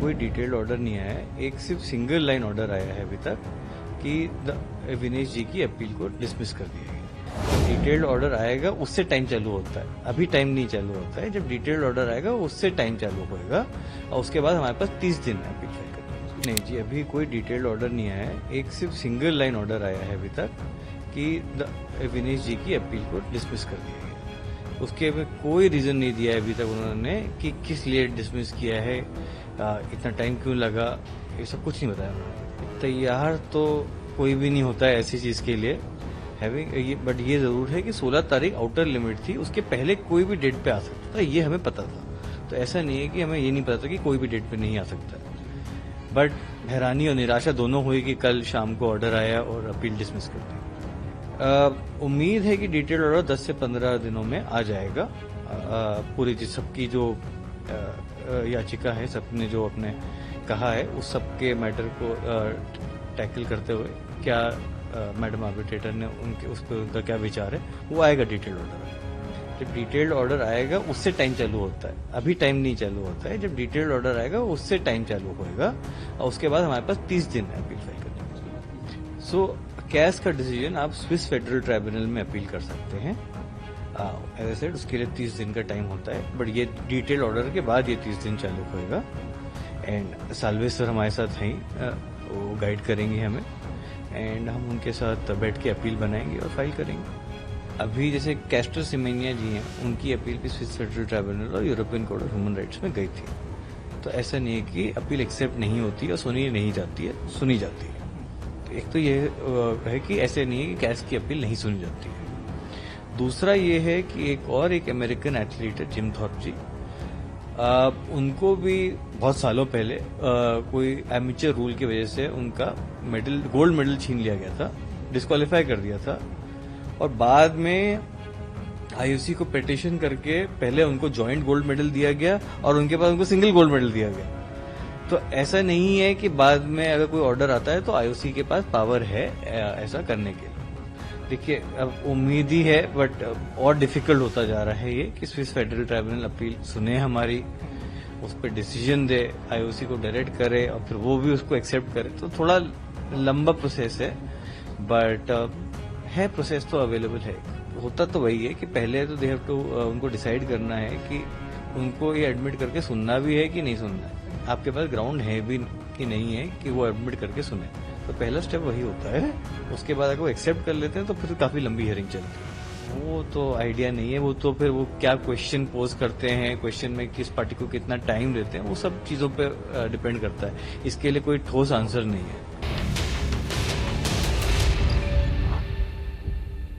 कोई detailed order नहीं आया है। एक सिर्फ सिंगल लाइन ऑर्डर आया है अभी तक कि विनेश जी की अपील को डिसमिस कर दिया गया। डिटेल्ड ऑर्डर आएगा उससे टाइम चालू होता है, अभी टाइम नहीं चालू होता है। जब डिटेल्ड ऑर्डर आएगा उससे टाइम चालू होएगा और उसके बाद हमारे पास 30 दिन है अपील फाइल करने। नहीं जी, अभी कोई डिटेल्ड ऑर्डर नहीं आया है। एक सिर्फ सिंगल लाइन ऑर्डर आया है अभी तक कि विनेश जी की अपील को डिसमिस कर दिया गया। उसके में कोई रीजन नहीं दिया है अभी तक उन्होंने कि किस लिए डिसमिस किया है, इतना टाइम क्यों लगा, ये सब कुछ नहीं बताया उन्होंने। तैयार तो कोई भी नहीं होता है ऐसी चीज के लिए बट ये जरूर है कि 16 तारीख आउटर लिमिट थी, उसके पहले कोई भी डेट पे आ सकता था, ये हमें पता था। तो ऐसा नहीं है कि हमें ये नहीं पता था कि कोई भी डेट पे नहीं आ सकता। बट हैरानी और निराशा दोनों हुई कि कल शाम को ऑर्डर आया और अपील डिसमिस कर दी। उम्मीद है कि डिटेल ऑर्डर 10 से 15 दिनों में आ जाएगा। पूरी सबकी जो याचिका है, सबने जो अपने कहा है उस सब के मैटर को टैकल करते हुए क्या मैडम आर्बिट्रेटर ने उस पर उनका क्या विचार है, वो आएगा डिटेल्ड ऑर्डर। जब डिटेल्ड ऑर्डर आएगा उससे टाइम चालू होता है, अभी टाइम नहीं चालू होता है। जब डिटेल्ड ऑर्डर आएगा उससे टाइम चालू होएगा और उसके बाद हमारे पास 30 दिन है अपील फाइल करने। सो कैस का डिसीजन आप स्विस फेडरल ट्राइब्यूनल में अपील कर सकते हैं। एज आई सेड, उसके लिए 30 दिन का टाइम होता है, बट ये डिटेल ऑर्डर के बाद ये 30 दिन चालू होएगा। एंड सालवे सर हमारे साथ हैं, वो गाइड करेंगे हमें एंड हम उनके साथ बैठ के अपील बनाएंगे और फाइल करेंगे। अभी जैसे कैस्टर सिमेनिया जी हैं, उनकी अपील भी स्विस फेडरल ट्राइब्यूनल और European court of human rights में गई थी। तो ऐसा नहीं है कि अपील एक्सेप्ट नहीं होती और सुनी नहीं जाती है, सुनी जाती है। तो एक तो ये है कि ऐसे नहीं है कि कैस की अपील नहीं सुनी जाती है। दूसरा ये है कि एक अमेरिकन एथलीट है जिम थॉर्प जी, उनको भी बहुत सालों पहले कोई एमेचर रूल की वजह से उनका गोल्ड मेडल छीन लिया गया था, डिस्क्वालीफाई कर दिया था। और बाद में आईओसी को पिटीशन करके पहले उनको जॉइंट गोल्ड मेडल दिया गया और उनके बाद उनको सिंगल गोल्ड मेडल दिया गया। तो ऐसा नहीं है कि बाद में अगर कोई ऑर्डर आता है तो आईओसी के पास पावर है ऐसा करने के लिए। देखिए, अब उम्मीद ही है बट और डिफिकल्ट होता जा रहा है ये कि स्विस फेडरल ट्राइब्यूनल अपील सुने हमारी, उस पर डिसीजन दे, आईओसी को डायरेक्ट करे और फिर वो भी उसको एक्सेप्ट करे। तो थोड़ा लंबा प्रोसेस है बट है, प्रोसेस तो अवेलेबल है। होता तो वही है कि पहले तो दे हैव टू उनको डिसाइड करना है कि उनको ये एडमिट करके सुनना भी है कि नहीं सुनना है, आपके पास ग्राउंड है भी कि नहीं है कि वो एडमिट करके सुने। तो पहला स्टेप वही होता है। उसके बाद अगर वो एक्सेप्ट कर लेते हैं तो फिर काफी लंबी हियरिंग चलती है। वो तो आइडिया नहीं है, वो तो फिर वो क्या क्वेश्चन पोज करते हैं, क्वेश्चन में किस पार्टी को कितना टाइम देते हैं, वो सब चीजों पे डिपेंड करता है। इसके लिए कोई ठोस आंसर नहीं है।